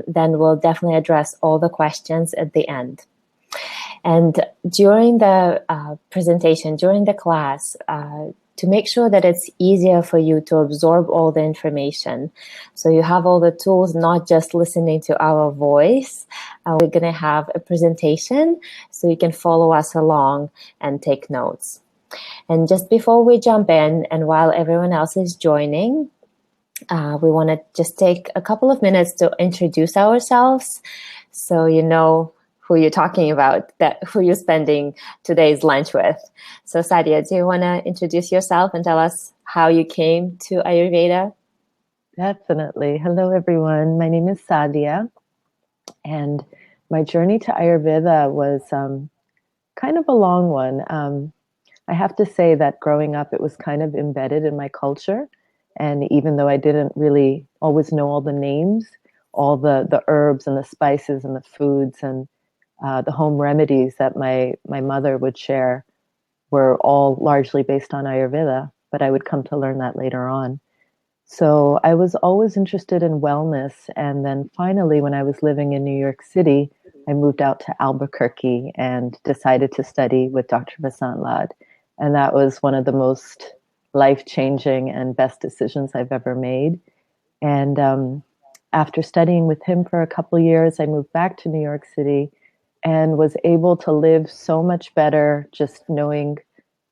then we'll definitely address all the questions at the end. And during the presentation, during the class, to make sure that it's easier for you to absorb all the information, so you have all the tools, not just listening to our voice, we're going to have a presentation so you can follow us along and take notes. And just before we jump in, and while everyone else is joining, we want to just take a couple of minutes to introduce ourselves so you know who you're talking about, who you're spending today's lunch with. So Sadia, do you want to introduce yourself and tell us how you came to Ayurveda? Definitely. Hello, everyone. My name is Sadia, and my journey to Ayurveda was kind of a long one. I have to say that growing up, it was kind of embedded in my culture. And even though I didn't really always know all the names, all the herbs and the spices and the foods and the home remedies that my mother would share were all largely based on Ayurveda, but I would come to learn that later on. So I was always interested in wellness. And then finally, when I was living in New York City, I moved out to Albuquerque and decided to study with Dr. Vasant Lad. And that was one of the most life-changing and best decisions I've ever made. And after studying with him for a couple years, I moved back to New York City and was able to live so much better just knowing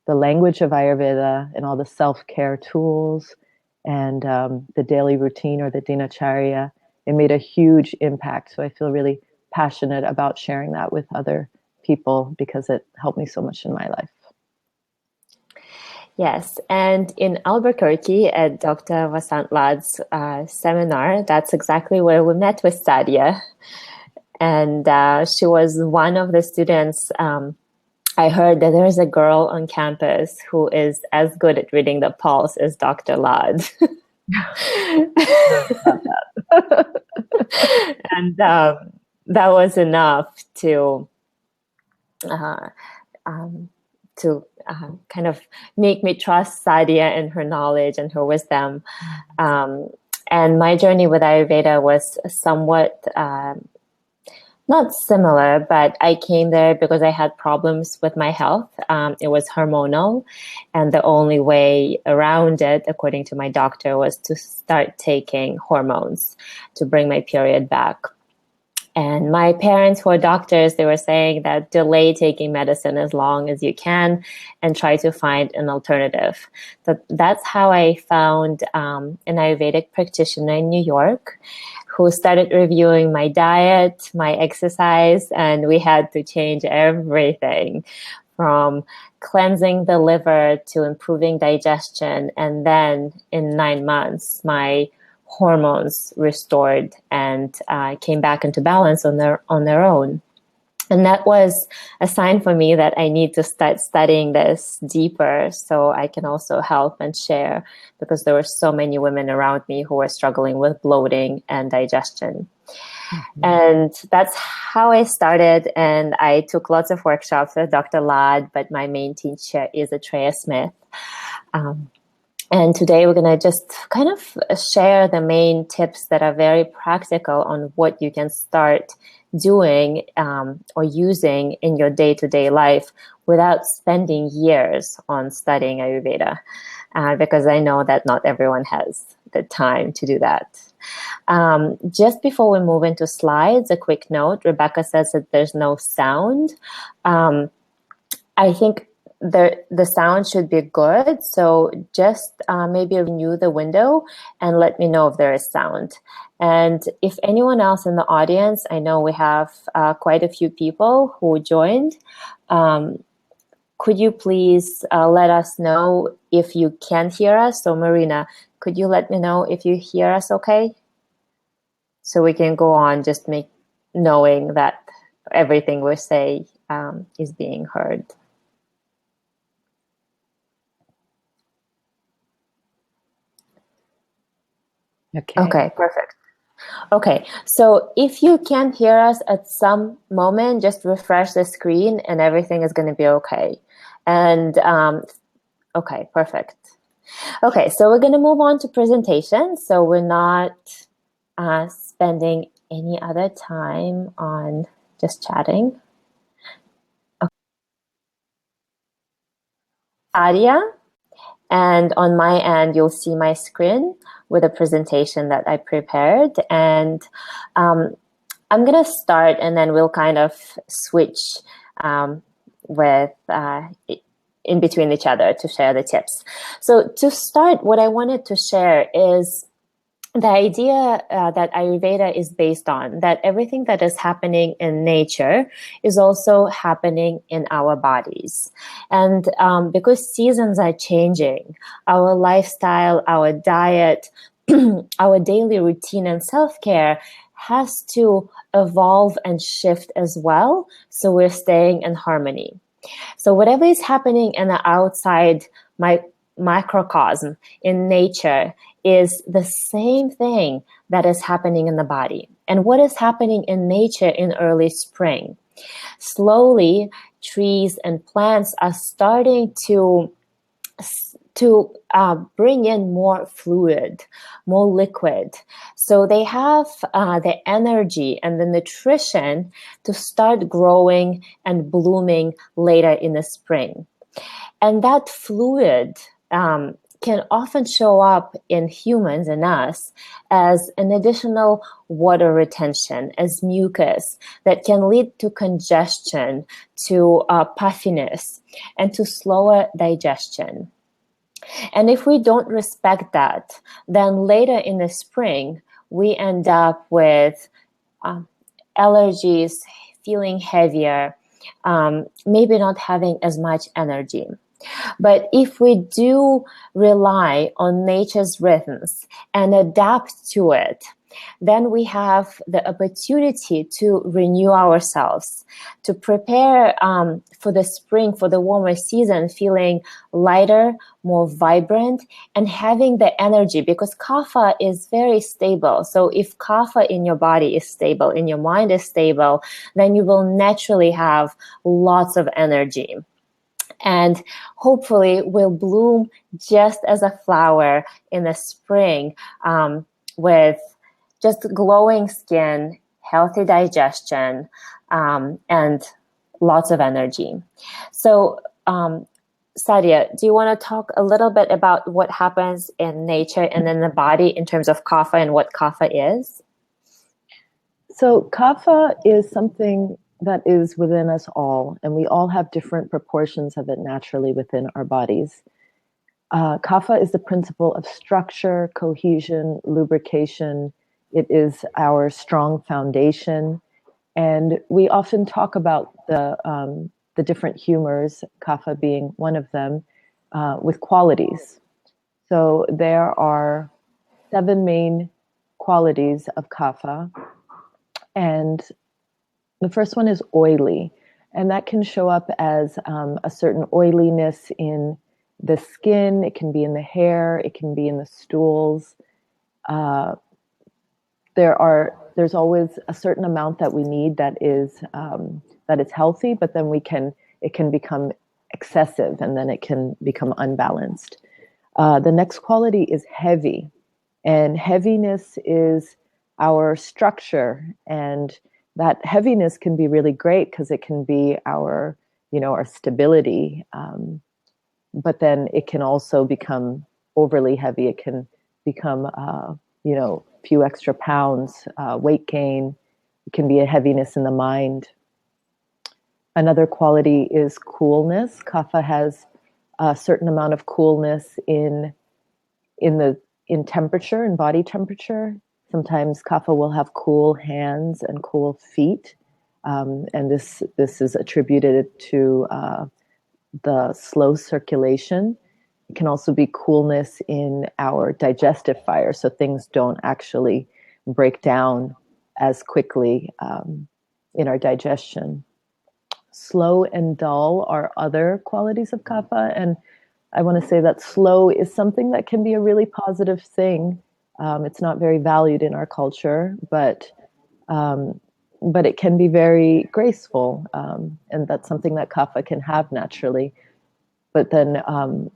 the language of Ayurveda and all the self-care tools and the daily routine or the dinacharya. It made a huge impact. So I feel really passionate about sharing that with other people because it helped me so much in my life. Yes, and in Albuquerque at Dr. Vasant Lad's seminar, that's exactly where we met with Sadia. And she was one of the students. I heard that there's a girl on campus who is as good at reading the pulse as Dr. Lad. And that was enough to kind of make me trust Sadia and her knowledge and her wisdom. And my journey with Ayurveda was somewhat not similar, but I came there because I had problems with my health. It was hormonal, and the only way around it, according to my doctor, was to start taking hormones to bring my period back. And my parents, who are doctors, they were saying that delay taking medicine as long as you can and try to find an alternative. That's how I found an Ayurvedic practitioner in New York who started reviewing my diet, my exercise, and we had to change everything from cleansing the liver to improving digestion. And then in 9 months, my hormones restored and came back into balance on their own. And that was a sign for me that I need to start studying this deeper so I can also help and share, because there were so many women around me who were struggling with bloating and digestion. Mm-hmm. And that's how I started. And I took lots of workshops with Dr. Lad, but my main teacher is Atreya Smith. And today we're going to just kind of share the main tips that are very practical on what you can start doing or using in your day-to-day life without spending years on studying Ayurveda, because I know that not everyone has the time to do that. Just before we move into slides, a quick note. Rebecca says that there's no sound. I think the sound should be good, so just maybe renew the window and let me know if there is sound. And if anyone else in the audience, I know we have quite a few people who joined, could you please let us know if you can hear us? So Marina, could you let me know if you hear us okay? So we can go on just knowing that everything we say is being heard. Okay, perfect. Okay, so if you can't hear us at some moment, just refresh the screen and everything is going to be okay. And okay, perfect. Okay, so we're going to move on to presentation. So we're not spending any other time on just chatting. Okay. Aria, and on my end, you'll see my screen with a presentation that I prepared. And I'm going to start, and then we'll kind of switch with in between each other to share the tips. So to start, what I wanted to share is the idea that Ayurveda is based on, that everything that is happening in nature is also happening in our bodies. And because seasons are changing, our lifestyle, our diet, our daily routine and self-care has to evolve and shift as well, so we're staying in harmony. So whatever is happening in the outside microcosm in nature is the same thing that is happening in the body. And what is happening in nature in early spring? Slowly, trees and plants are starting to bring in more fluid, more liquid. So they have the energy and the nutrition to start growing and blooming later in the spring. And that fluid can often show up in humans and us as an additional water retention, as mucus that can lead to congestion, to puffiness, and to slower digestion. And if we don't respect that, then later in the spring, we end up with allergies, feeling heavier, maybe not having as much energy. But if we do rely on nature's rhythms and adapt to it, then we have the opportunity to renew ourselves, to prepare for the spring, for the warmer season, feeling lighter, more vibrant, and having the energy, because kapha is very stable. So if kapha in your body is stable, in your mind is stable, then you will naturally have lots of energy. And hopefully will bloom just as a flower in the spring, with just glowing skin, healthy digestion, and lots of energy. So, Sadia, do you want to talk a little bit about what happens in nature and in the body in terms of kapha and what kapha is? So kapha is something that is within us all, and we all have different proportions of it naturally within our bodies. Kapha is the principle of structure, cohesion, lubrication. It is our strong foundation, and we often talk about the different humors, kapha being one of them, with qualities. So there are 7 main qualities of kapha, and the first one is oily, and that can show up as a certain oiliness in the skin. It can be in the hair. It can be in the stools. There's always a certain amount that we need that is healthy, but then it can become excessive, and then it can become unbalanced. The next quality is heavy, and heaviness is our structure, and that heaviness can be really great because it can be our stability, but then it can also become overly heavy. It can become few extra pounds, weight gain. It can be a heaviness in the mind. Another quality is coolness. Kapha has a certain amount of coolness in temperature, in body temperature. Sometimes kapha will have cool hands and cool feet, and this is attributed to the slow circulation. It can also be coolness in our digestive fire, so things don't actually break down as quickly in our digestion. Slow and dull are other qualities of kapha, and I want to say that slow is something that can be a really positive thing. It's not very valued in our culture, but it can be very graceful, and that's something that kapha can have naturally. But then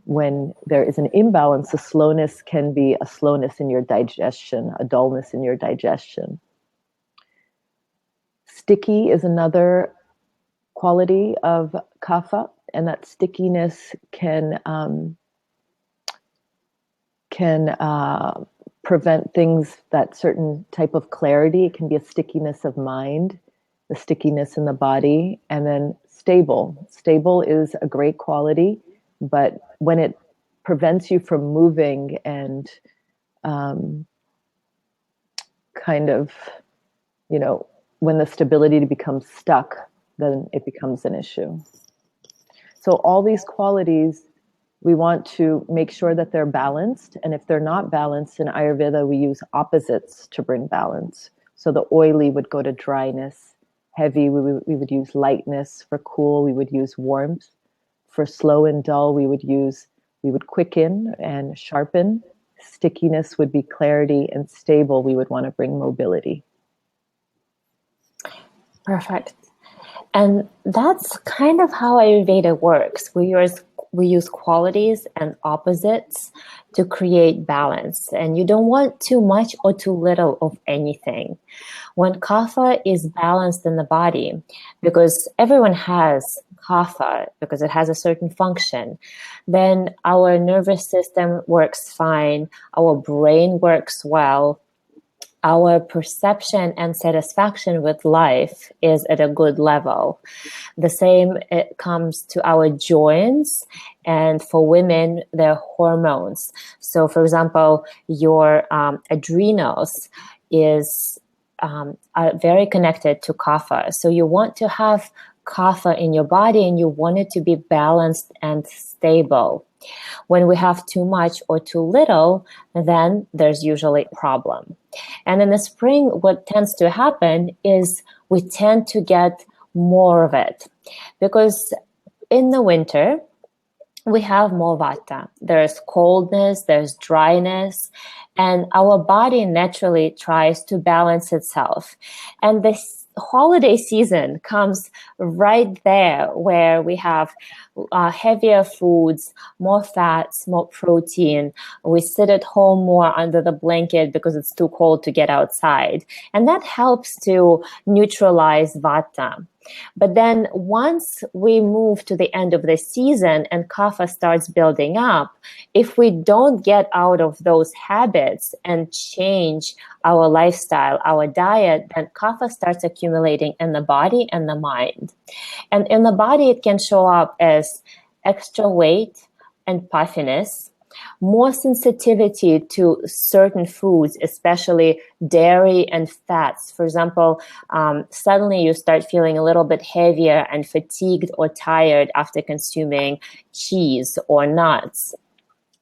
when there is an imbalance, the slowness can be a slowness in your digestion, a dullness in your digestion. Sticky is another quality of kapha, and that stickiness can prevent things, that certain type of clarity. It can be a stickiness of mind, the stickiness in the body, and then stable. Stable is a great quality, but when it prevents you from moving and um, kind of, you know, when the stability becomes stuck, then it becomes an issue. So all these qualities, we want to make sure that they're balanced. And if they're not balanced, in Ayurveda, we use opposites to bring balance. So the oily would go to dryness. Heavy, we would use lightness. For cool, we would use warmth. For slow and dull, we would quicken and sharpen. Stickiness would be clarity, and stable, we would want to bring mobility. Perfect. And that's kind of how Ayurveda works. We use qualities and opposites to create balance. And you don't want too much or too little of anything. When kapha is balanced in the body, because everyone has kapha, because it has a certain function, then our nervous system works fine, our brain works well, our perception and satisfaction with life is at a good level. The same it comes to our joints, and for women, their hormones. So, for example, your adrenals are very connected to kapha. So you want to have kapha in your body, and you want it to be balanced and stable. When we have too much or too little, then there's usually a problem. And in the spring, what tends to happen is we tend to get more of it, because in the winter, we have more vata. There's coldness, there's dryness, and our body naturally tries to balance itself. And this holiday season comes right there where we have heavier foods, more fats, more protein. We sit at home more under the blanket because it's too cold to get outside. And that helps to neutralize vata. But then once we move to the end of the season and kapha starts building up, if we don't get out of those habits and change our lifestyle, our diet, then kapha starts accumulating in the body and the mind. And in the body, it can show up as extra weight and puffiness, more sensitivity to certain foods, especially dairy and fats. For example, suddenly you start feeling a little bit heavier and fatigued or tired after consuming cheese or nuts.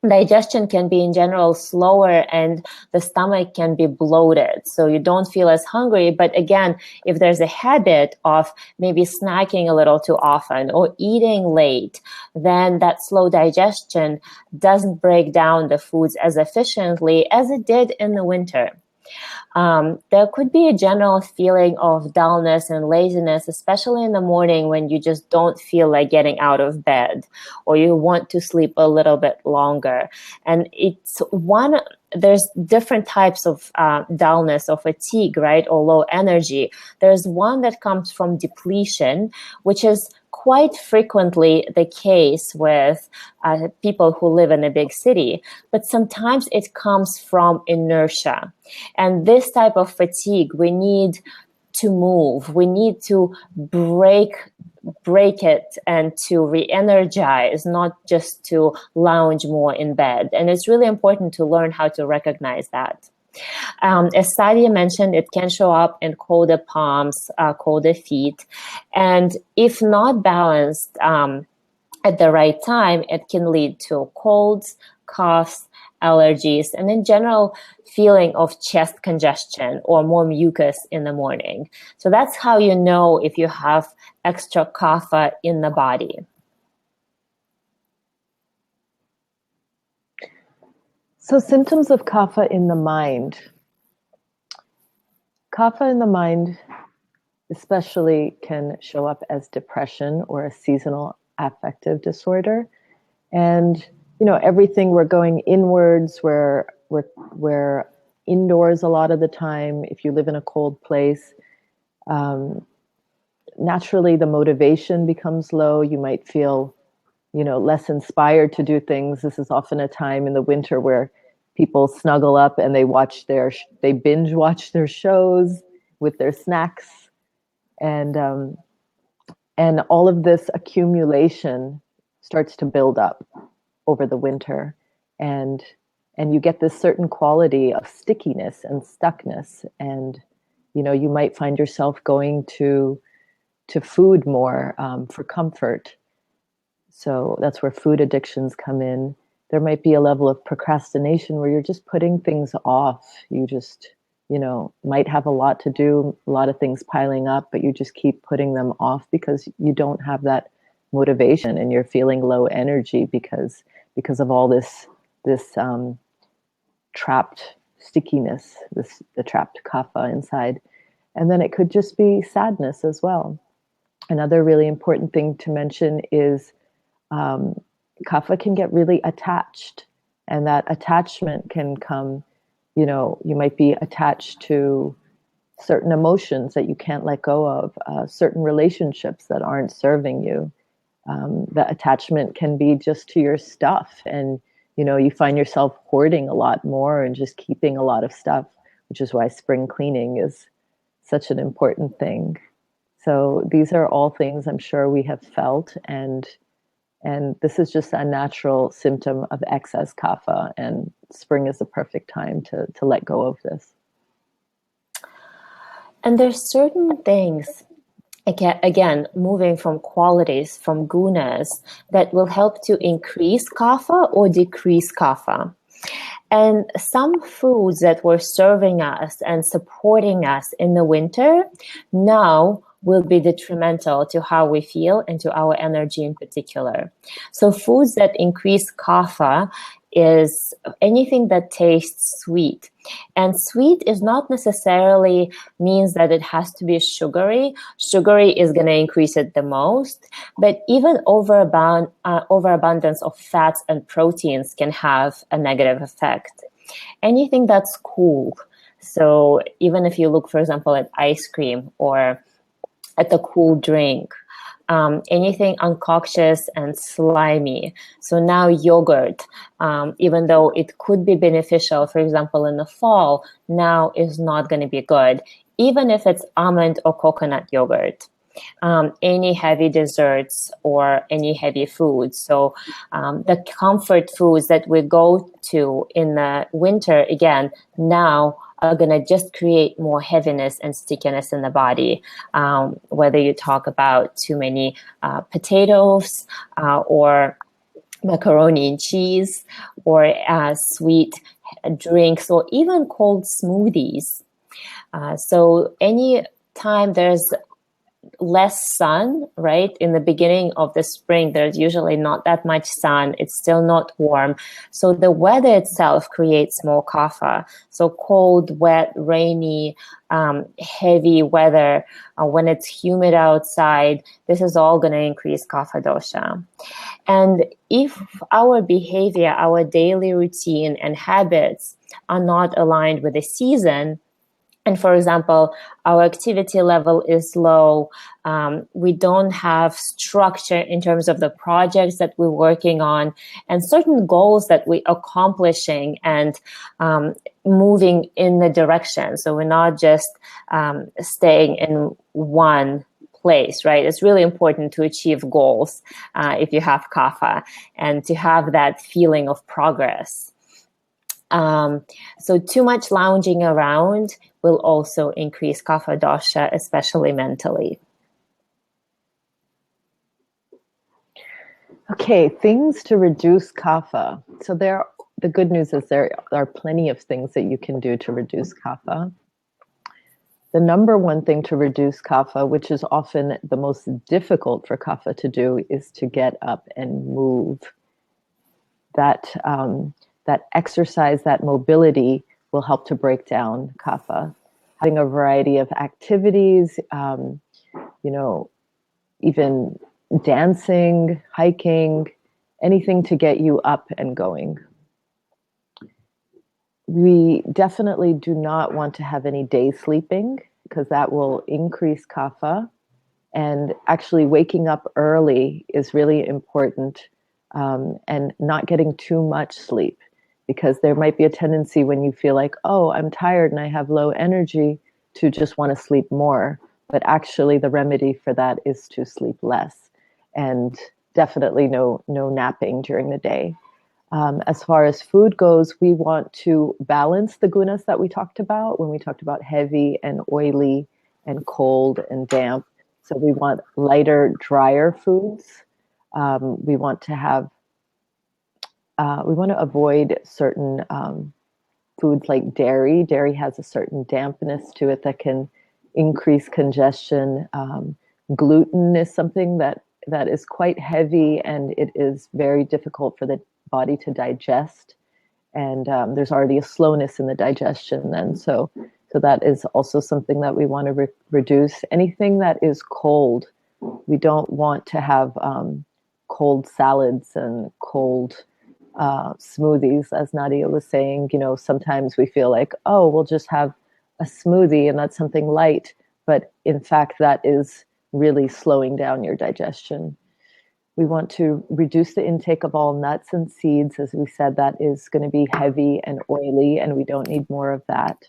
Digestion can be in general slower, and the stomach can be bloated, so you don't feel as hungry. But again, if there's a habit of maybe snacking a little too often or eating late, then that slow digestion doesn't break down the foods as efficiently as it did in the winter. There could be a general feeling of dullness and laziness, especially in the morning when you just don't feel like getting out of bed, or you want to sleep a little bit longer. And there's different types of dullness or fatigue, right, or low energy. There's one that comes from depletion, which is quite frequently the case with people who live in a big city, but sometimes it comes from inertia. And this type of fatigue, we need to move. We need to break it and to re-energize, not just to lounge more in bed. And it's really important to learn how to recognize that. As Sadia mentioned, it can show up in colder palms, colder feet. And if not balanced at the right time, it can lead to colds, coughs, allergies, and in general, feeling of chest congestion or more mucus in the morning. So that's how you know if you have extra kapha in the body. So symptoms of kapha in the mind. Kapha in the mind especially can show up as depression or a seasonal affective disorder. And, you know, everything, we're going inwards, we're indoors a lot of the time. If you live in a cold place, naturally the motivation becomes low. You might feel, less inspired to do things. This is often a time in the winter where people snuggle up and they binge watch their shows with their snacks, and and all of this accumulation starts to build up over the winter, and and you get this certain quality of stickiness and stuckness, and you might find yourself going to food more for comfort. So that's where food addictions come in. There might be a level of procrastination where you're just putting things off. You just, might have a lot to do, a lot of things piling up, but you just keep putting them off because you don't have that motivation, and you're feeling low energy because of all this trapped stickiness, the trapped kapha inside. And then it could just be sadness as well. Another really important thing to mention is um, kapha can get really attached, and that attachment can come. You might be attached to certain emotions that you can't let go of, certain relationships that aren't serving you. The attachment can be just to your stuff, and you find yourself hoarding a lot more and just keeping a lot of stuff, which is why spring cleaning is such an important thing. So these are all things I'm sure we have felt, and this is just a natural symptom of excess kapha, and spring is the perfect time to let go of this. And there's certain things, again, moving from qualities, from gunas, that will help to increase kapha or decrease kapha. And some foods that were serving us and supporting us in the winter now will be detrimental to how we feel and to our energy in particular. So foods that increase kapha is anything that tastes sweet. And sweet is not necessarily means that it has to be sugary. Sugary is going to increase it the most, but even overabundance of fats and proteins can have a negative effect. Anything that's cool. So even if you look, for example, at ice cream or at a cool drink, anything unconscious and slimy. So now yogurt, even though it could be beneficial, for example, in the fall, now is not going to be good, even if it's almond or coconut yogurt. Any heavy desserts or any heavy foods. So the comfort foods that we go to in the winter, again, now are going to just create more heaviness and stickiness in the body. Whether you talk about too many potatoes or macaroni and cheese or sweet drinks or even cold smoothies. So any time there's less sun, right? In the beginning of the spring, there's usually not that much sun. It's still not warm. So the weather itself creates more kapha. So cold, wet, rainy, heavy weather, when it's humid outside, this is all going to increase kapha dosha. And if our behavior, our daily routine and habits are not aligned with the season, and for example, our activity level is low, we don't have structure in terms of the projects that we're working on and certain goals that we're accomplishing and moving in the direction. So we're not just staying in one place, right? It's really important to achieve goals if you have kapha and to have that feeling of progress. So too much lounging around will also increase kapha dosha, especially mentally. Okay, things to reduce kapha. So the good news is there are plenty of things that you can do to reduce kapha. The number one thing to reduce kapha, which is often the most difficult for kapha to do, is to get up and move. That exercise, that mobility will help to break down kapha. Having a variety of activities, even dancing, hiking, anything to get you up and going. We definitely do not want to have any day sleeping because that will increase kapha. And actually waking up early is really important, and not getting too much sleep, because there might be a tendency when you feel like, oh, I'm tired and I have low energy, to just want to sleep more. But actually, the remedy for that is to sleep less, and definitely no napping during the day. As far as food goes, we want to balance the gunas that we talked about when we talked about heavy and oily and cold and damp. So we want lighter, drier foods. We want to have, we want to avoid certain foods like dairy. Dairy has a certain dampness to it that can increase congestion. Gluten is something that is quite heavy, and it is very difficult for the body to digest. And there's already a slowness in the digestion then. So that is also something that we want to reduce. Anything that is cold, we don't want to have cold salads and cold smoothies. As Nadia was saying, sometimes we feel like, oh, we'll just have a smoothie and that's something light. But in fact, that is really slowing down your digestion. We want to reduce the intake of all nuts and seeds. As we said, that is going to be heavy and oily, and we don't need more of that.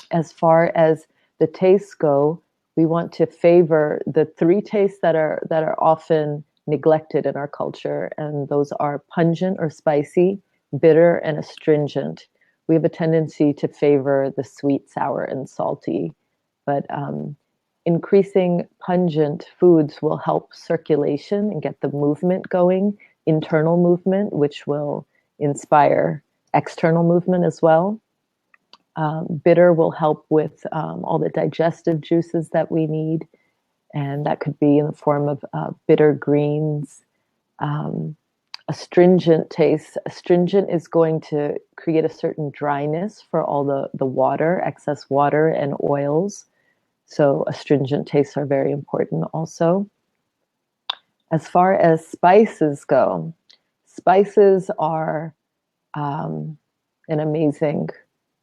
As far as the tastes go, we want to favor the three tastes that are often neglected in our culture, and those are pungent or spicy, bitter, and astringent. We have a tendency to favor the sweet, sour, and salty, but increasing pungent foods will help circulation and get the movement going, internal movement, which will inspire external movement as well. Bitter will help with all the digestive juices that we need, and that could be in the form of bitter greens. Astringent taste. Astringent is going to create a certain dryness for all the water, excess water and oils. So astringent tastes are very important also. As far as spices go, spices are an amazing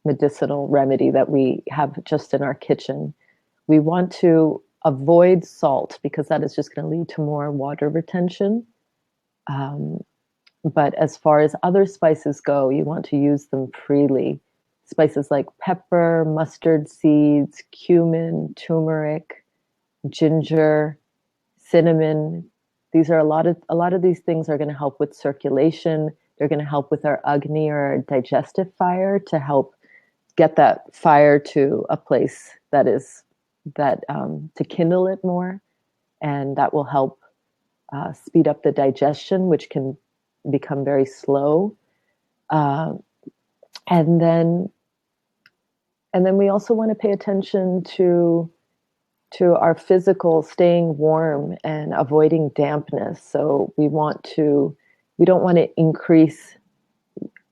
medicinal remedy that we have just in our kitchen. We want to avoid salt because that is just going to lead to more water retention. But as far as other spices go, you want to use them freely. Spices like pepper, mustard seeds, cumin, turmeric, ginger, cinnamon. These are a lot of these things are going to help with circulation. They're going to help with our agni or our digestive fire to help get that fire to a place that is that to kindle it more, and that will help speed up the digestion, which can become very slow. Uh, and then and then we also want to pay attention to our physical staying warm and avoiding dampness. So we don't want to increase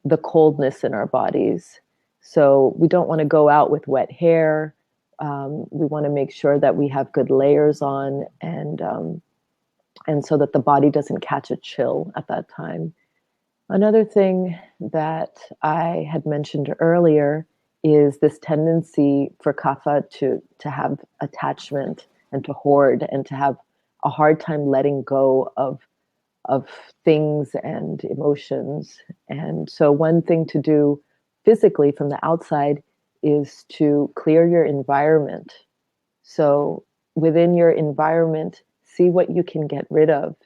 the coldness in our bodies. So we don't want to go out with wet hair. We want to make sure that we have good layers on, and so that the body doesn't catch a chill at that time. Another thing that I had mentioned earlier is this tendency for kapha to have attachment and to hoard and to have a hard time letting go of things and emotions. And so one thing to do physically from the outside is to clear your environment. So within your environment, see what you can get rid of.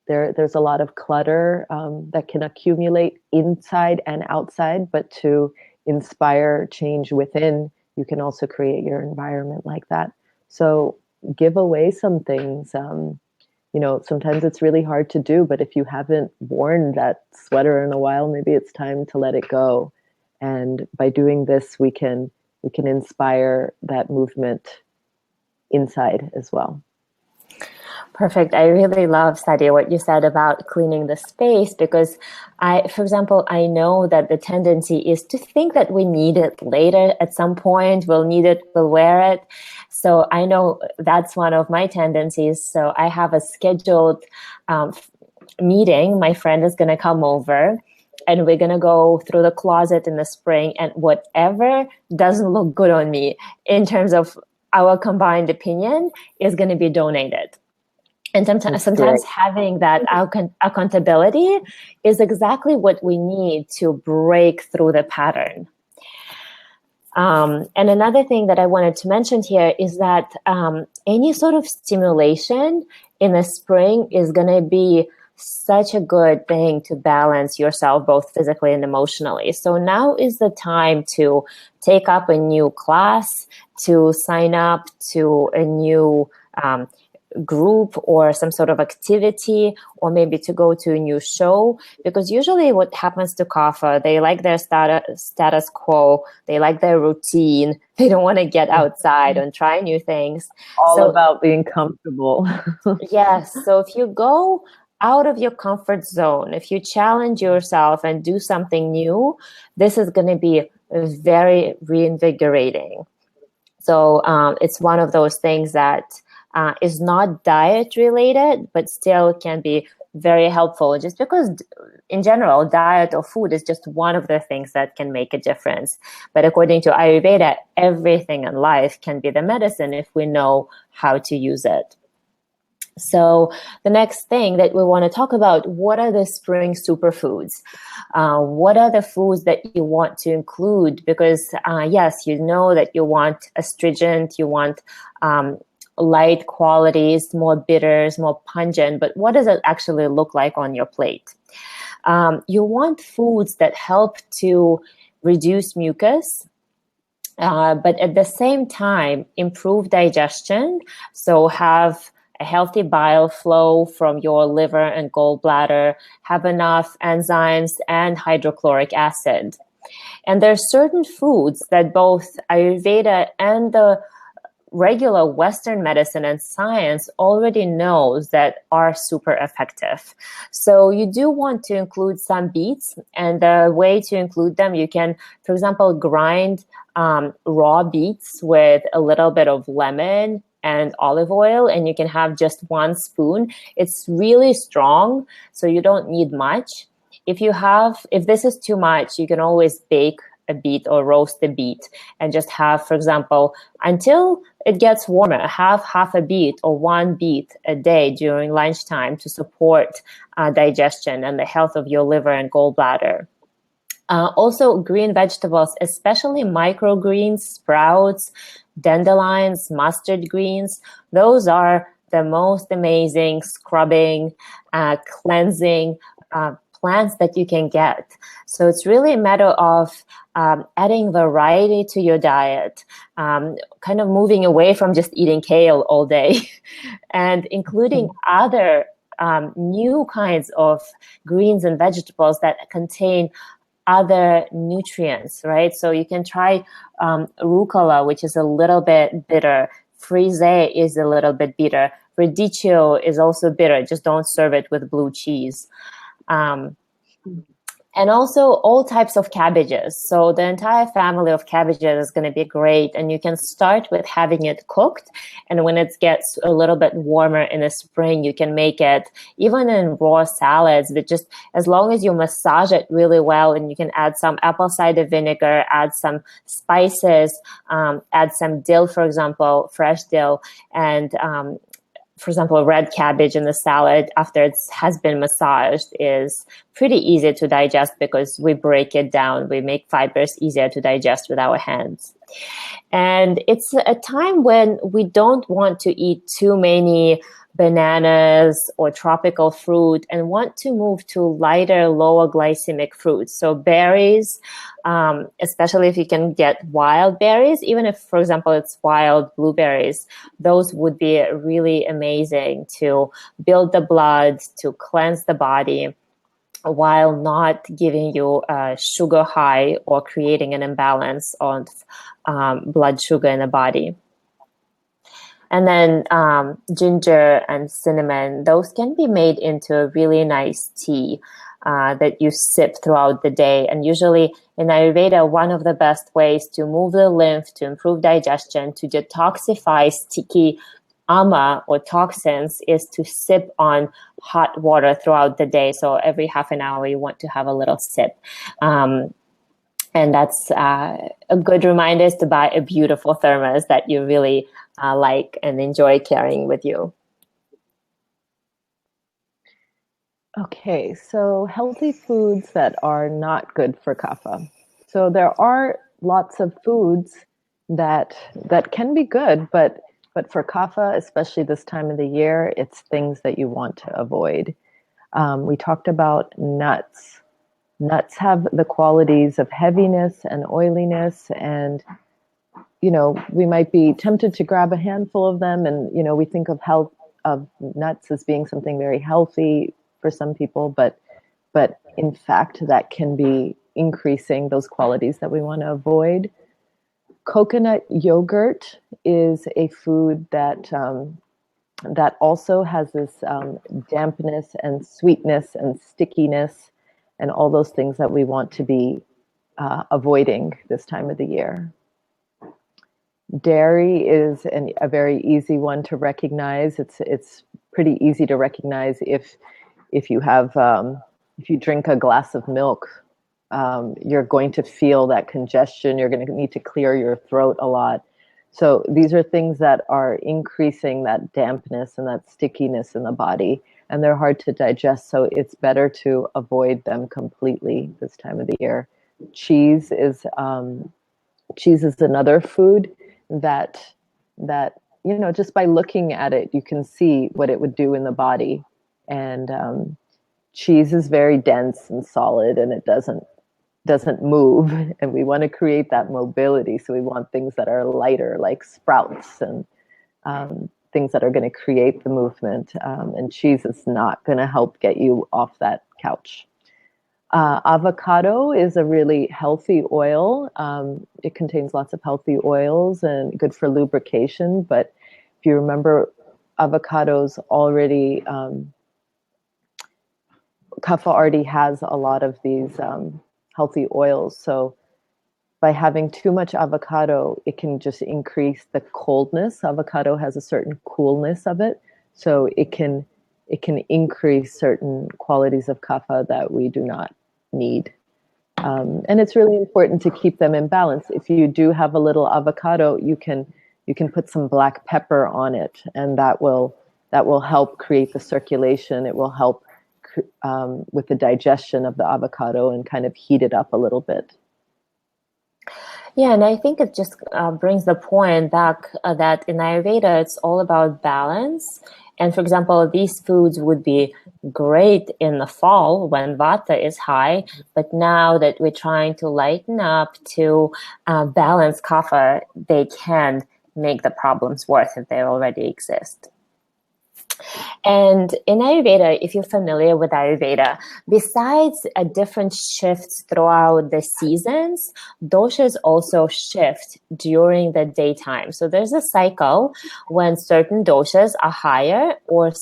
There's a lot of clutter that can accumulate inside and outside, but to inspire change within, you can also create your environment like that. So give away some things. Sometimes it's really hard to do, but if you haven't worn that sweater in a while, maybe it's time to let it go. And by doing this, we can inspire that movement inside as well. Perfect. I really love, Sadia, what you said about cleaning the space, because for example, I know that the tendency is to think that we need it later at some point. We'll need it, we'll wear it. So I know that's one of my tendencies. So I have a scheduled meeting. My friend is going to come over, and we're going to go through the closet in the spring, and whatever doesn't look good on me in terms of our combined opinion is going to be donated. And sometimes having that accountability is exactly what we need to break through the pattern. And another thing that I wanted to mention here is that any sort of stimulation in the spring is going to be such a good thing to balance yourself both physically and emotionally. So now is the time to take up a new class, to sign up to a new group or some sort of activity, or maybe to go to a new show, because usually what happens to Kapha, they like their status quo, they like their routine, they don't want to get outside and try new things. All about being comfortable. Yes, so if you go out of your comfort zone, if you challenge yourself and do something new, this is going to be very reinvigorating. So it's one of those things that is not diet related, but still can be very helpful, just because in general, diet or food is just one of the things that can make a difference. But according to Ayurveda, everything in life can be the medicine if we know how to use it. So the next thing that we want to talk about, what are the spring superfoods? What are the foods that you want to include? Because yes, you know that you want astringent, you want light qualities, more bitters, more pungent, but what does it actually look like on your plate? You want foods that help to reduce mucus, but at the same time, improve digestion. So have a healthy bile flow from your liver and gallbladder, have enough enzymes and hydrochloric acid. And there are certain foods that both Ayurveda and the regular Western medicine and science already knows that are super effective. So you do want to include some beets, and the way to include them, you can, for example, grind raw beets with a little bit of lemon and olive oil, and you can have just 1 spoon. It's really strong, so you don't need much. If this is too much, you can always bake a beet or roast a beet and just have, for example, until it gets warmer, have half a beet or 1 beet a day during lunchtime to support digestion and the health of your liver and gallbladder. Also, green vegetables, especially microgreens, sprouts, dandelions, mustard greens, those are the most amazing scrubbing, cleansing plants that you can get. So it's really a matter of adding variety to your diet, kind of moving away from just eating kale all day and including other new kinds of greens and vegetables that contain other nutrients, right? So you can try rucola, which is a little bit bitter. Frisee is a little bit bitter. Radicchio is also bitter. Just don't serve it with blue cheese. And also all types of cabbages. So the entire family of cabbages is going to be great. And you can start with having it cooked. And when it gets a little bit warmer in the spring, you can make it even in raw salads, but just as long as you massage it really well, and you can add some apple cider vinegar, add some spices, add some dill, for example, fresh dill, and for example, a red cabbage in the salad after it has been massaged is pretty easy to digest because we break it down. We make fibers easier to digest with our hands. And it's a time when we don't want to eat too many bananas or tropical fruit and want to move to lighter, lower glycemic fruits. So berries, especially if you can get wild berries, even if, for example, it's wild blueberries, those would be really amazing to build the blood, to cleanse the body, while not giving you a sugar high or creating an imbalance of blood sugar in the body. And then ginger and cinnamon, those can be made into a really nice tea that you sip throughout the day. And usually in Ayurveda, one of the best ways to move the lymph, to improve digestion, to detoxify sticky ama or toxins is to sip on hot water throughout the day. So every half an hour, you want to have a little sip. And that's a good reminder is to buy a beautiful thermos that you really like and enjoy carrying with you? Okay, so healthy foods that are not good for kapha. So there are lots of foods that can be good, but for kapha, especially this time of the year, it's things that you want to avoid. We talked about nuts. Nuts have the qualities of heaviness and oiliness, and we might be tempted to grab a handful of them, and we think of health of nuts as being something very healthy for some people, but in fact that can be increasing those qualities that we want to avoid. Coconut yogurt is a food that also has this dampness and sweetness and stickiness and all those things that we want to be avoiding this time of the year. Dairy is a very easy one to recognize. It's pretty easy to recognize if you drink a glass of milk, you're going to feel that congestion. You're going to need to clear your throat a lot. So these are things that are increasing that dampness and that stickiness in the body, and they're hard to digest. So it's better to avoid them completely this time of the year. Cheese is cheese is another food that just by looking at it, you can see what it would do in the body. And cheese is very dense and solid, and it doesn't move, and we want to create that mobility. So we want things that are lighter, like sprouts and things that are going to create the movement. And cheese is not going to help get you off that couch. Avocado is a really healthy oil. It contains lots of healthy oils and good for lubrication. But if you remember, avocados already kapha already has a lot of these healthy oils. So by having too much avocado, it can just increase the coldness. Avocado has a certain coolness of it, so it can increase certain qualities of kapha that we do not need. And it's really important to keep them in balance. If you do have a little avocado, you can put some black pepper on it, and that will help create the circulation. It will help with the digestion of the avocado and kind of heat it up a little bit. Yeah, and I think it just brings the point back that in Ayurveda, it's all about balance. And for example, these foods would be great in the fall when vata is high, but now that we're trying to lighten up to balance kapha, they can make the problems worse if they already exist. And in Ayurveda, if you're familiar with Ayurveda, besides different shifts throughout the seasons, doshas also shift during the daytime. So there's a cycle when certain doshas are higher, or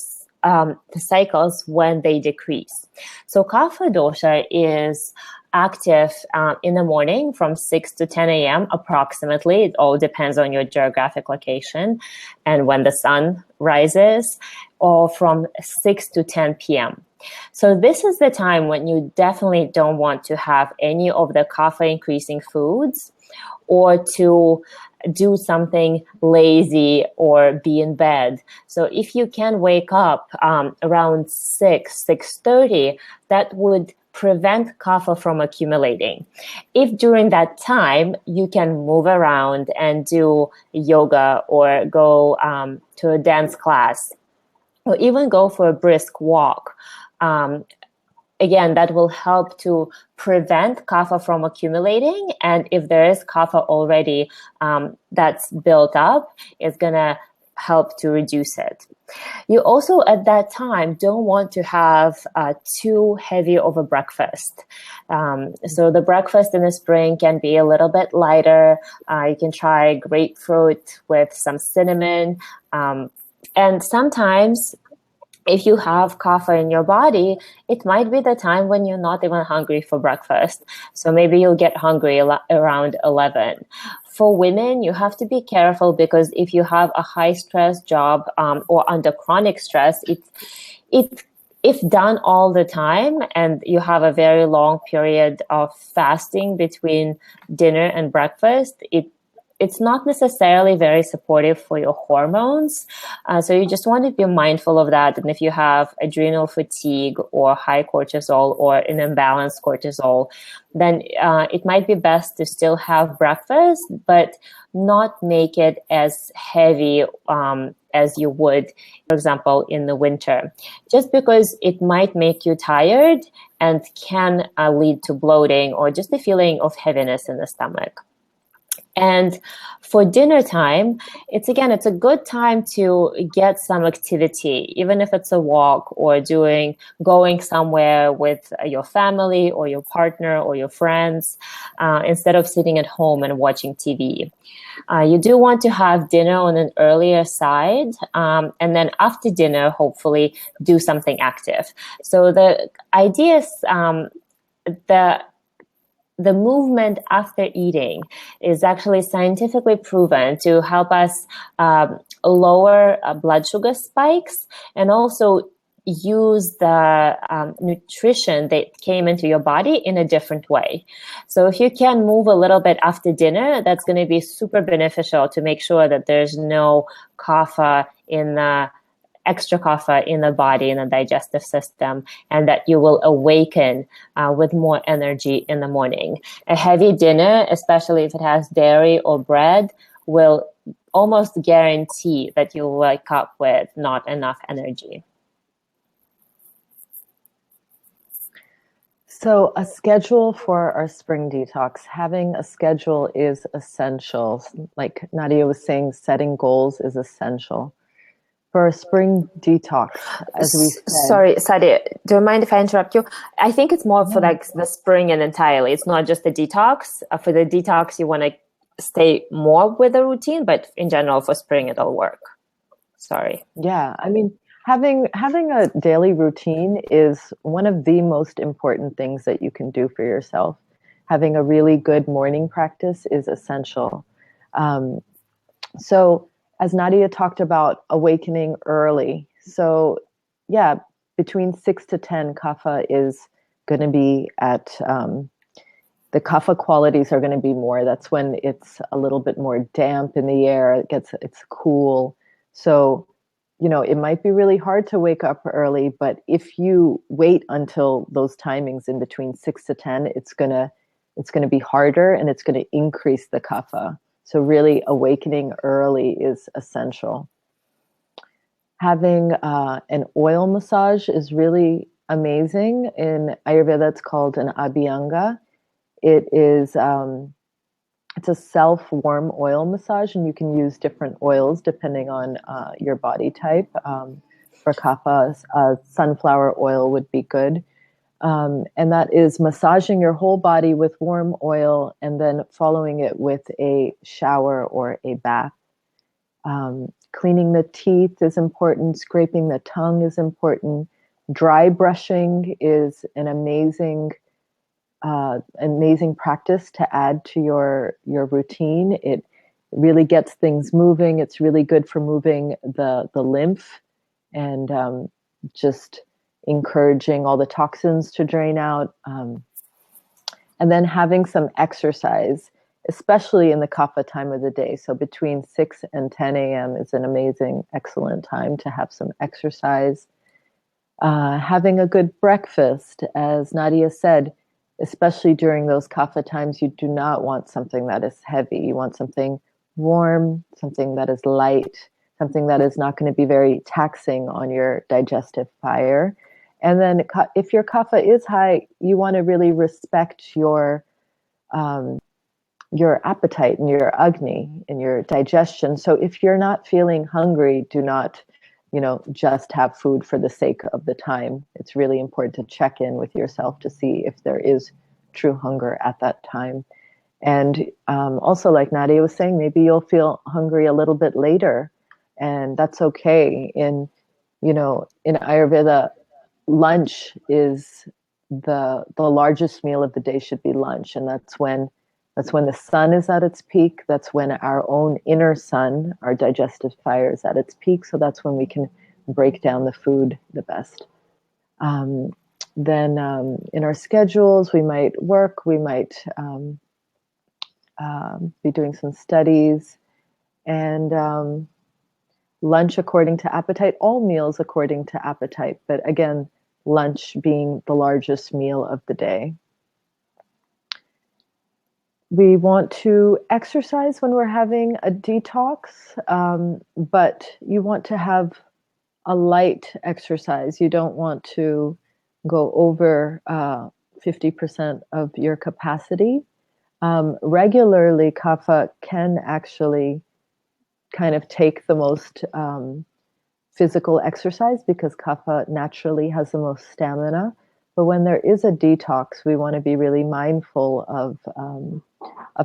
the cycles when they decrease. So kapha dosha is active in the morning from 6 to 10 a.m. approximately. It all depends on your geographic location and when the sun rises, or from 6 to 10 p.m. So this is the time when you definitely don't want to have any of the kapha increasing foods, or to do something lazy or be in bed. So if you can wake up around 6:30, that would prevent kapha from accumulating. If during that time you can move around and do yoga, or go to a dance class, or even go for a brisk walk, again, that will help to prevent kapha from accumulating. And if there is kapha already that's built up, it's going to help to reduce it. You also, at that time, don't want to have too heavy of a breakfast. So the breakfast in the spring can be a little bit lighter. You can try grapefruit with some cinnamon. And sometimes, if you have kapha in your body, it might be the time when you're not even hungry for breakfast. So maybe you'll get hungry around 11. For women, you have to be careful, because if you have a high stress job or under chronic stress, if done all the time and you have a very long period of fasting between dinner and breakfast, it's not necessarily very supportive for your hormones. So you just want to be mindful of that. And if you have adrenal fatigue or high cortisol or an imbalanced cortisol, then it might be best to still have breakfast, but not make it as heavy as you would, for example, in the winter, just because it might make you tired and can lead to bloating or just a feeling of heaviness in the stomach. And for dinner time, it's a good time to get some activity, even if it's a walk or going somewhere with your family or your partner or your friends, instead of sitting at home and watching TV. You do want to have dinner on an earlier side, and then after dinner, hopefully do something active. So the idea is the movement after eating is actually scientifically proven to help us lower blood sugar spikes, and also use the nutrition that came into your body in a different way. So if you can move a little bit after dinner, that's going to be super beneficial to make sure that there's no extra kapha in the body, in the digestive system, and that you will awaken with more energy in the morning. A heavy dinner, especially if it has dairy or bread, will almost guarantee that you'll wake up with not enough energy. So a schedule for our spring detox, having a schedule is essential. Like Nadia was saying, setting goals is essential. For a spring detox, as we said. Sorry, Sadia, do you mind if I interrupt you? I think it's more for like the spring and entirely. It's not just the detox. For the detox, you want to stay more with the routine, but in general, for spring, it'll work. Sorry. Yeah, I mean, having a daily routine is one of the most important things that you can do for yourself. Having a really good morning practice is essential. So as Nadia talked about, awakening early. So yeah, between 6 to 10, kapha is going to be at, the kapha qualities are going to be more. That's when it's a little bit more damp in the air. It's cool. So, it might be really hard to wake up early, but if you wait until those timings in between 6 to 10, it's going to be harder, and it's going to increase the kapha. So really awakening early is essential. Having an oil massage is really amazing. In Ayurveda, it's called an abhyanga. It is it's a self-warm oil massage, and you can use different oils depending on your body type. For kapha, sunflower oil would be good. And that is massaging your whole body with warm oil and then following it with a shower or a bath. Cleaning the teeth is important. Scraping the tongue is important. Dry brushing is an amazing practice to add to your routine. It really gets things moving. It's really good for moving the lymph and just encouraging all the toxins to drain out. And then having some exercise, especially in the kapha time of the day. So between 6 and 10 a.m. is an amazing, excellent time to have some exercise. Having a good breakfast, as Nadia said, especially during those kapha times, you do not want something that is heavy. You want something warm, something that is light, something that is not going to be very taxing on your digestive fire. And then if your kapha is high, you want to really respect your appetite and your agni and your digestion. So if you're not feeling hungry, do not, just have food for the sake of the time. It's really important to check in with yourself to see if there is true hunger at that time. And also, like Nadia was saying, maybe you'll feel hungry a little bit later, and that's okay. In Ayurveda, lunch is the largest meal of the day should be lunch, and that's when the sun is at its peak. That's when our own inner sun, our digestive fire, is at its peak. So that's when we can break down the food the best. Then in our schedules, we might work, we might be doing some studies, and lunch according to appetite, all meals according to appetite, but again, lunch being the largest meal of the day. We want to exercise when we're having a detox, but you want to have a light exercise. You don't want to go over 50% of your capacity. Regularly, kapha can actually kind of take the most physical exercise because kapha naturally has the most stamina. But when there is a detox, we want to be really mindful of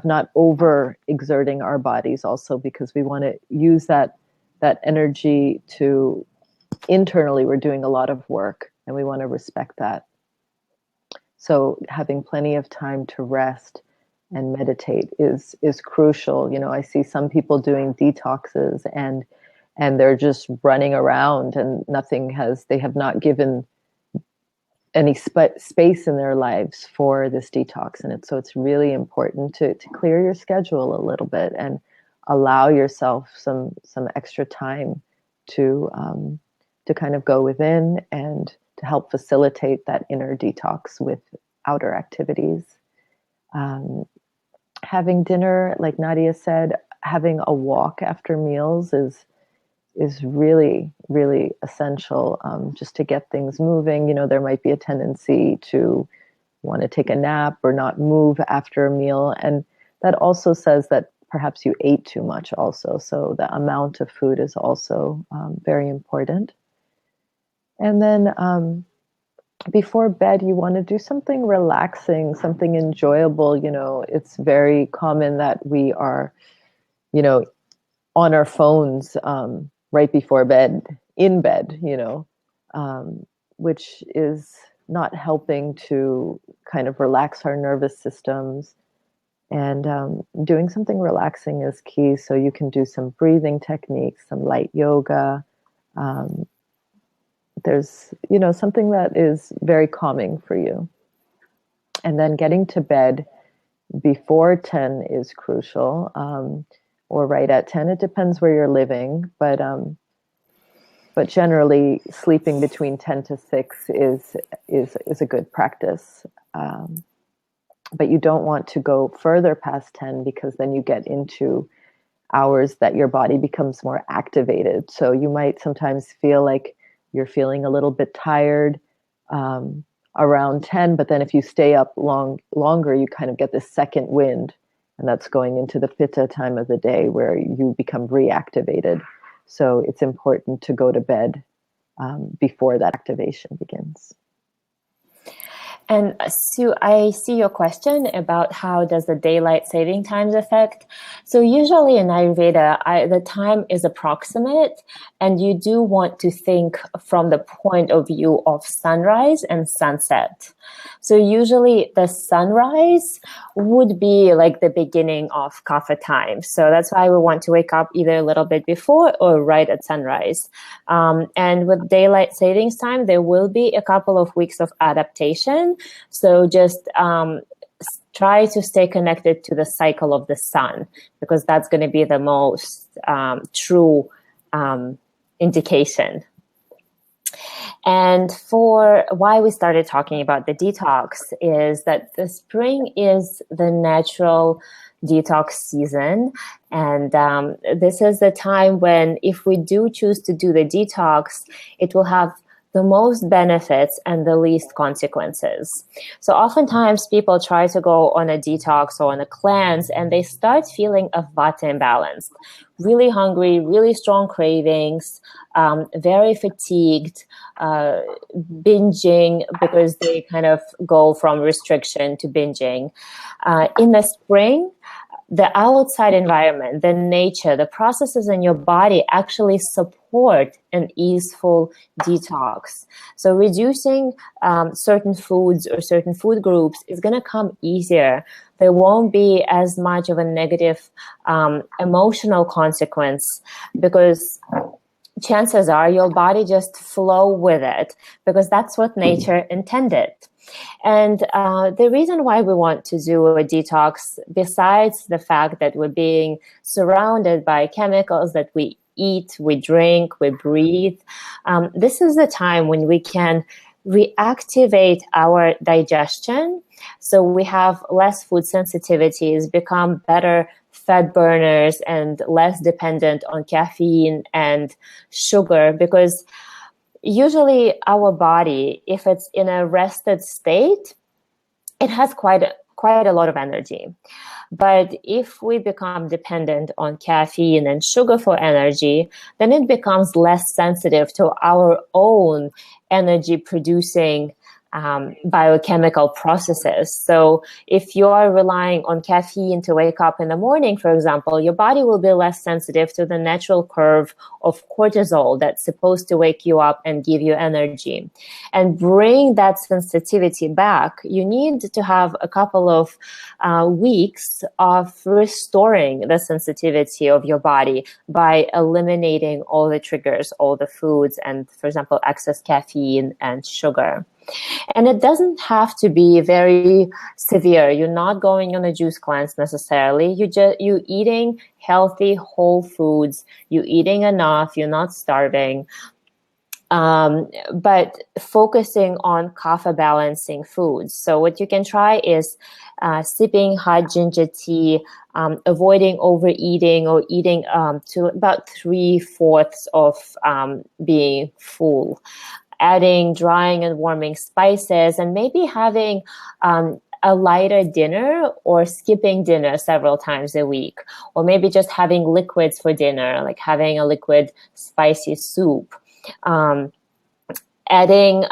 not over exerting our bodies also, because we want to use that energy to internally, we're doing a lot of work and we want to respect that. So having plenty of time to rest and meditate is crucial. You know, I see some people doing detoxes and they're just running around and they have not given any space in their lives for this detox. And so it's really important to clear your schedule a little bit and allow yourself some extra time to kind of go within and to help facilitate that inner detox with outer activities. Having dinner, like Nadia said, having a walk after meals is really, really essential, just to get things moving. You know, there might be a tendency to want to take a nap or not move after a meal. And that also says that perhaps you ate too much also. So the amount of food is also very important. And then before bed, you want to do something relaxing, something enjoyable. You know, it's very common that we are, you know, on our phones right before bed, in bed, you know, which is not helping to kind of relax our nervous systems. And doing something relaxing is key. So you can do some breathing techniques, some light yoga. There's, you know, something that is very calming for you. And then getting to bed before 10 is crucial, or right at 10. It depends where you're living, but generally sleeping between 10 to 6 is a good practice. But you don't want to go further past 10, because then you get into hours that your body becomes more activated. So you might sometimes feel like you're feeling a little bit tired around 10, but then if you stay up longer, you kind of get this second wind, and that's going into the pitta time of the day where you become reactivated. So it's important to go to bed before that activation begins. And Sue, I see your question about how does the daylight saving times affect. So usually in Ayurveda, the time is approximate, and you do want to think from the point of view of sunrise and sunset. So usually the sunrise would be like the beginning of Kapha time. So that's why we want to wake up either a little bit before or right at sunrise. And with daylight savings time, there will be a couple of weeks of adaptation. So just try to stay connected to the cycle of the sun, because that's going to be the most true indication. And for why we started talking about the detox is that the spring is the natural detox season. And this is the time when, if we do choose to do the detox, it will have the most benefits and the least consequences. So oftentimes people try to go on a detox or on a cleanse, and they start feeling a vata imbalance, really hungry, really strong cravings, very fatigued, binging, because they kind of go from restriction to binging. In the spring, the outside environment, the nature, the processes in your body actually support an easeful detox. So reducing certain foods or certain food groups is going to come easier. There won't be as much of a negative emotional consequence, because chances are your body just flow with it because that's what nature intended. And the reason why we want to do a detox, besides the fact that we're being surrounded by chemicals that we eat, we drink, we breathe, this is the time when we can reactivate our digestion. So we have less food sensitivities, become better fat burners, and less dependent on caffeine and sugar, because usually our body, if it's in a rested state, it has quite a lot of energy. But if we become dependent on caffeine and sugar for energy, then it becomes less sensitive to our own energy producing biochemical processes. So if you're relying on caffeine to wake up in the morning, for example, your body will be less sensitive to the natural curve of cortisol that's supposed to wake you up and give you energy. And bring that sensitivity back, you need to have a couple of weeks of restoring the sensitivity of your body by eliminating all the triggers, all the foods, and, for example, excess caffeine and sugar. And it doesn't have to be very severe. You're not going on a juice cleanse necessarily. You eating healthy, whole foods. You're eating enough. You're not starving. But focusing on kapha balancing foods. So what you can try is sipping hot ginger tea, avoiding overeating or eating to about 3/4 of being full, adding drying and warming spices, and maybe having a lighter dinner or skipping dinner several times a week, or maybe just having liquids for dinner, like having a liquid spicy soup. Adding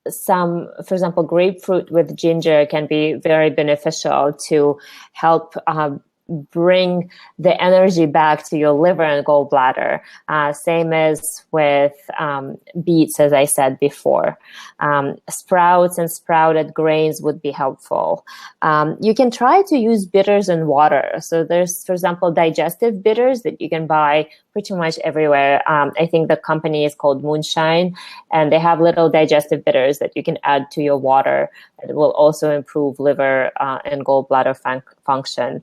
some, for example, grapefruit with ginger can be very beneficial to help bring the energy back to your liver and gallbladder. Same as with beets, as I said before. Sprouts and sprouted grains would be helpful. You can try to use bitters in water. So there's, for example, digestive bitters that you can buy pretty much everywhere. I think the company is called Moonshine, and they have little digestive bitters that you can add to your water. It will also improve liver and gallbladder function,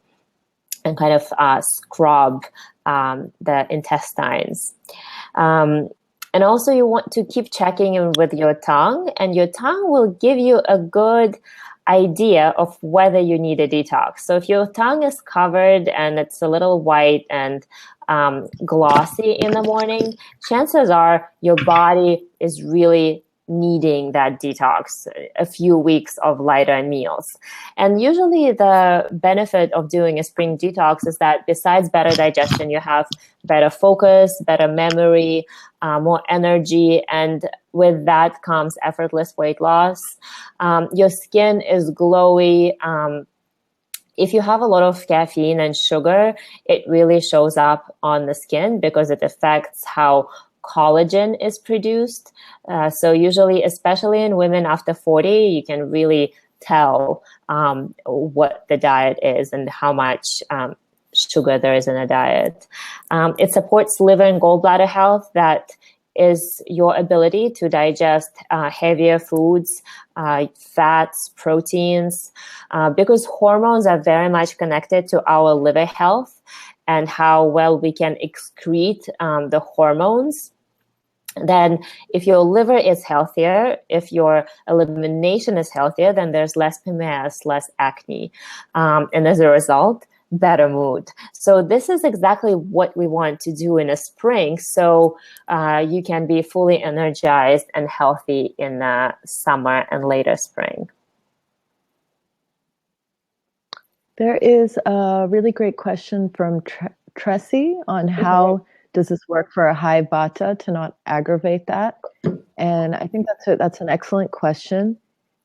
and kind of scrub the intestines. And also you want to keep checking in with your tongue, and your tongue will give you a good idea of whether you need a detox. So if your tongue is covered and it's a little white and glossy in the morning, chances are your body is really needing that detox, a few weeks of lighter meals. And usually the benefit of doing a spring detox is that besides better digestion, you have better focus, better memory, more energy, and with that comes effortless weight loss. Your skin is glowy. If you have a lot of caffeine and sugar, it really shows up on the skin because it affects how collagen is produced. So usually, especially in women after 40, you can really tell what the diet is and how much sugar there is in a diet. It supports liver and gallbladder health. That is your ability to digest heavier foods, fats, proteins, because hormones are very much connected to our liver health and how well we can excrete the hormones. Then if your liver is healthier, if your elimination is healthier, then there's less PMS, less acne. And as a result, better mood. So this is exactly what we want to do in a spring. So you can be fully energized and healthy in summer and later spring. There is a really great question from Tressie on how does this work for a high vata to not aggravate that? And I think that's an excellent question.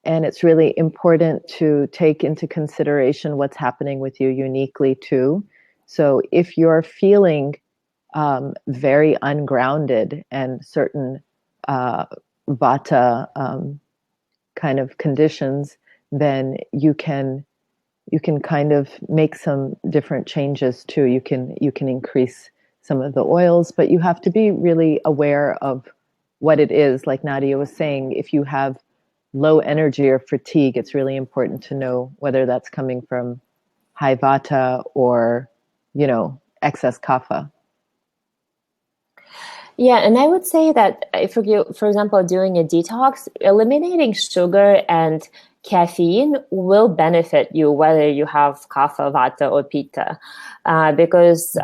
And it's really important to take into consideration what's happening with you uniquely too. So if you're feeling very ungrounded and certain vata kind of conditions, then you can kind of make some different changes too. You can increase some of the oils, but you have to be really aware of what it is. Like Nadia was saying, if you have low energy or fatigue, it's really important to know whether that's coming from high vata or, excess kapha. Yeah, and I would say that if you, for example, doing a detox, eliminating sugar and caffeine will benefit you whether you have kapha, vata, or pitta, because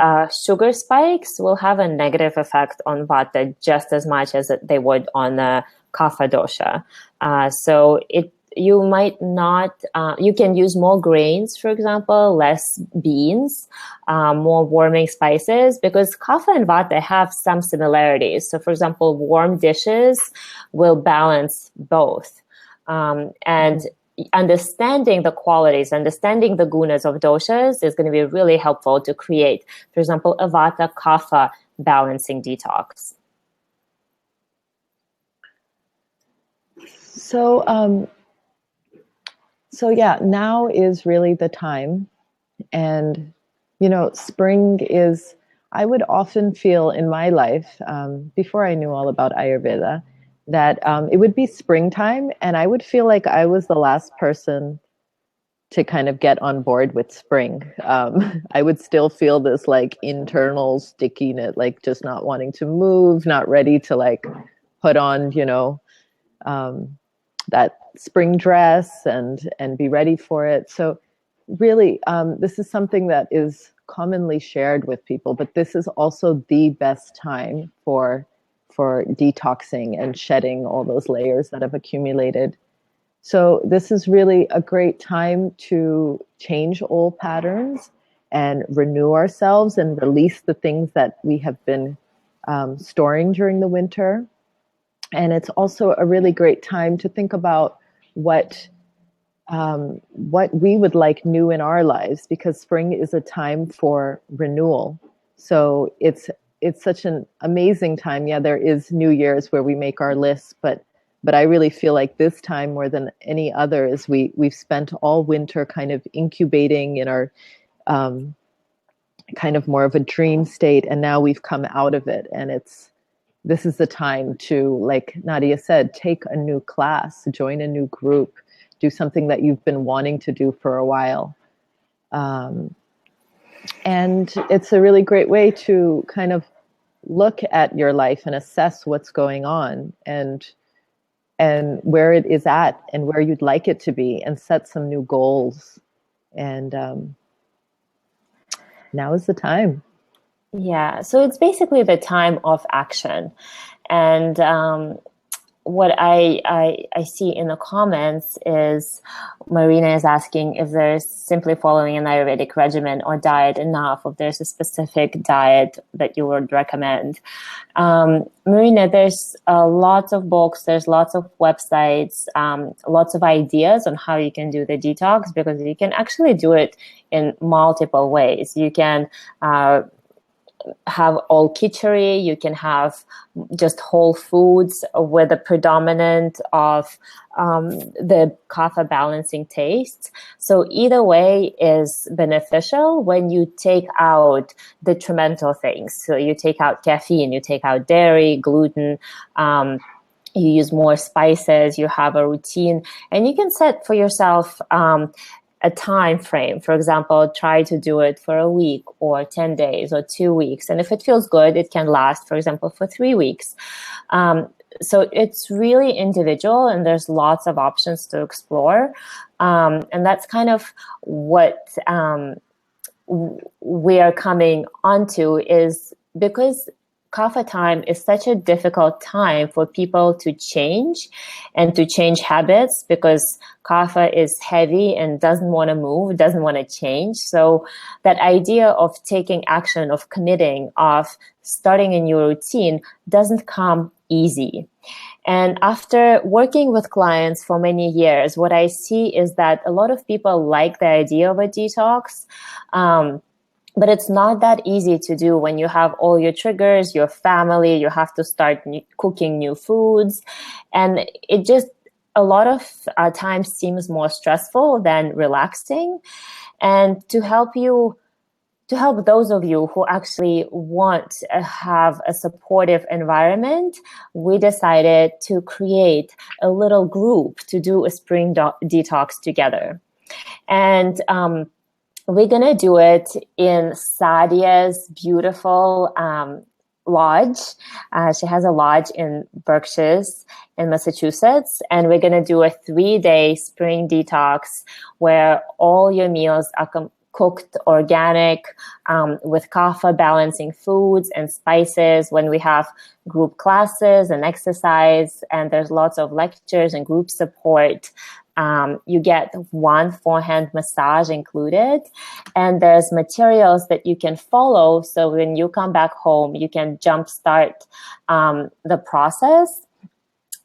sugar spikes will have a negative effect on vata just as much as they would on the kapha dosha. So you might not, you can use more grains, for example, less beans, more warming spices, because kapha and vata have some similarities. So, for example, warm dishes will balance both. And understanding the qualities, understanding the gunas of doshas is going to be really helpful to create, for example, a vata kapha balancing detox. So yeah, now is really the time. And, spring is, I would often feel in my life, before I knew all about Ayurveda, that it would be springtime. And I would feel like I was the last person to kind of get on board with spring. I would still feel this like internal stickiness, like just not wanting to move, not ready to like put on, um, that spring dress and be ready for it. So really, this is something that is commonly shared with people, but this is also the best time for detoxing and shedding all those layers that have accumulated. So this is really a great time to change old patterns and renew ourselves and release the things that we have been storing during the winter. And it's also a really great time to think about what we would like new in our lives, because spring is a time for renewal. So it's such an amazing time. Yeah, there is New Year's where we make our lists, but I really feel like this time more than any other is we've spent all winter kind of incubating in our um, kind of more of a dream state, and now we've come out of it, and this is the time to, like Nadia said, take a new class, join a new group, do something that you've been wanting to do for a while. And it's a really great way to kind of look at your life and assess what's going on and where it is at and where you'd like it to be, and set some new goals. And now is the time. Yeah, so it's basically the time of action. And what I see in the comments is Marina is asking if there's simply following an Ayurvedic regimen or diet enough, or if there's a specific diet that you would recommend. Marina, there's lots of books, there's lots of websites, lots of ideas on how you can do the detox, because you can actually do it in multiple ways. You can have all khichdi, you can have just whole foods with a predominant of the kapha balancing taste. So either way is beneficial when you take out detrimental things. So you take out caffeine, you take out dairy, gluten, you use more spices, you have a routine, and you can set for yourself a time frame. For example, try to do it for a week or 10 days or 2 weeks. And if it feels good, it can last, for example, for 3 weeks. So it's really individual, and there's lots of options to explore. And that's kind of what we are coming onto, is because Kapha time is such a difficult time for people to change and to change habits, because Kapha is heavy and doesn't want to move, doesn't want to change. So that idea of taking action, of committing, of starting a new routine doesn't come easy. And after working with clients for many years, what I see is that a lot of people like the idea of a detox. But it's not that easy to do when you have all your triggers, your family, you have to start cooking new foods. And it just a lot of times seems more stressful than relaxing. And to help you to help those of you who actually want to have a supportive environment, we decided to create a little group to do a spring detox together. And we're going to do it in Sadia's beautiful lodge. She has a lodge in Berkshires in Massachusetts. And we're going to do a 3-day spring detox where all your meals are cooked organic with kapha balancing foods and spices. When we have group classes and exercise, and there's lots of lectures and group support. You get one forehand massage included, and there's materials that you can follow. So when you come back home, you can jumpstart the process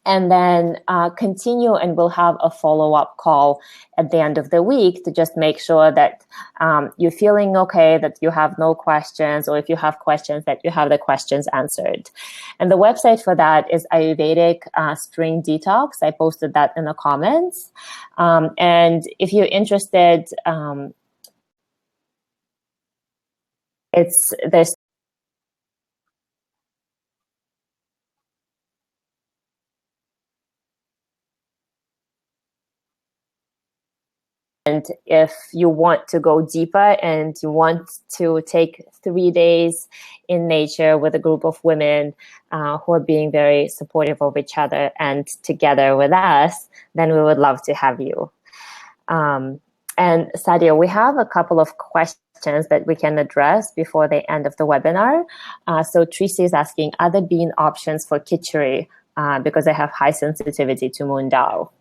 and then continue, and we'll have a follow-up call at the end of the week to just make sure that you're feeling okay, that you have no questions, or if you have questions, that you have the questions answered. And the website for that is Ayurvedic Spring Detox. I posted that in the comments. And if you're interested, there's and if you want to go deeper and you want to take 3 days in nature with a group of women who are being very supportive of each other and together with us, then we would love to have you. And Sadia, we have a couple of questions that we can address before the end of the webinar. So Tracy is asking, are there bean options for khichdi because I have high sensitivity to moon dal?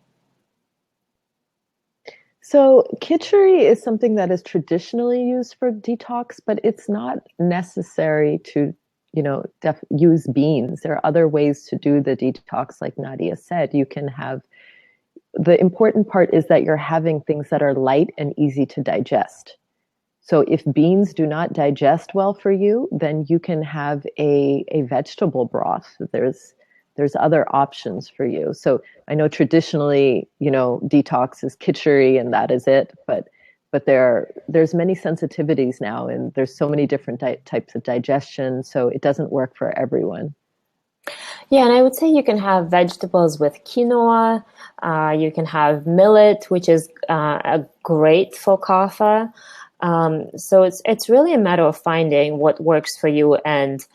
So khichdi is something that is traditionally used for detox, but it's not necessary to, use beans. There are other ways to do the detox, like Nadia said. You can have, the important part is that you're having things that are light and easy to digest. So if beans do not digest well for you, then you can have a vegetable broth. There's other options for you. So I know traditionally, detox is khichdi and that is it, but there's many sensitivities now, and there's so many different types of digestion, so it doesn't work for everyone. Yeah, and I would say you can have vegetables with quinoa. You can have millet, which is great for kapha. So it's really a matter of finding what works for you and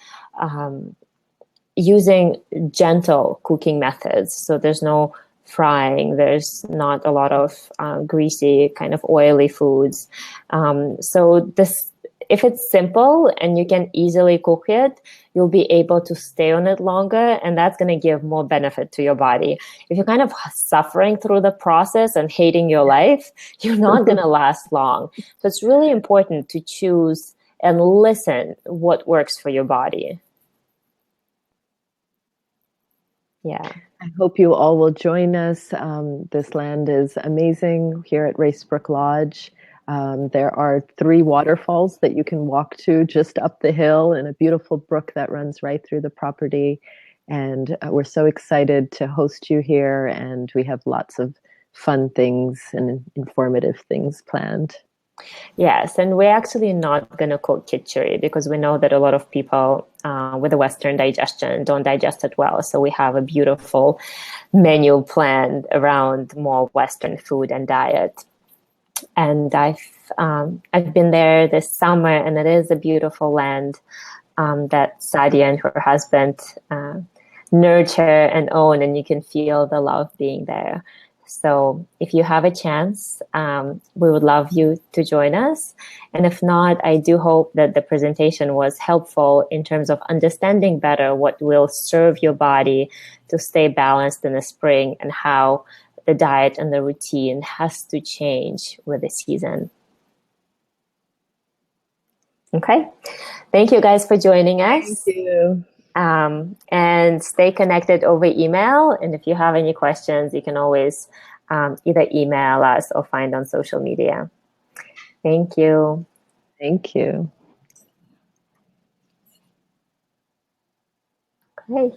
using gentle cooking methods. So there's no frying. There's not a lot of greasy, kind of oily foods. So if it's simple and you can easily cook it, you'll be able to stay on it longer, and that's going to give more benefit to your body. If you're kind of suffering through the process and hating your life, you're not going to last long. So it's really important to choose and listen what works for your body. Yeah. I hope you all will join us. This land is amazing here at Racebrook Lodge. There are 3 waterfalls that you can walk to just up the hill, and a beautiful brook that runs right through the property. And we're so excited to host you here, and we have lots of fun things and informative things planned. Yes, and we're actually not going to cook khichdi because we know that a lot of people with a Western digestion don't digest it well. So we have a beautiful menu planned around more Western food and diet. And I've been there this summer, and it is a beautiful land that Sadia and her husband nurture and own, and you can feel the love being there. So if you have a chance, we would love you to join us. And if not, I do hope that the presentation was helpful in terms of understanding better what will serve your body to stay balanced in the spring, and how the diet and the routine has to change with the season. Okay. Thank you guys for joining us. Thank you. And stay connected over email. And if you have any questions, you can always either email us or find on social media. Thank you. Thank you. Okay.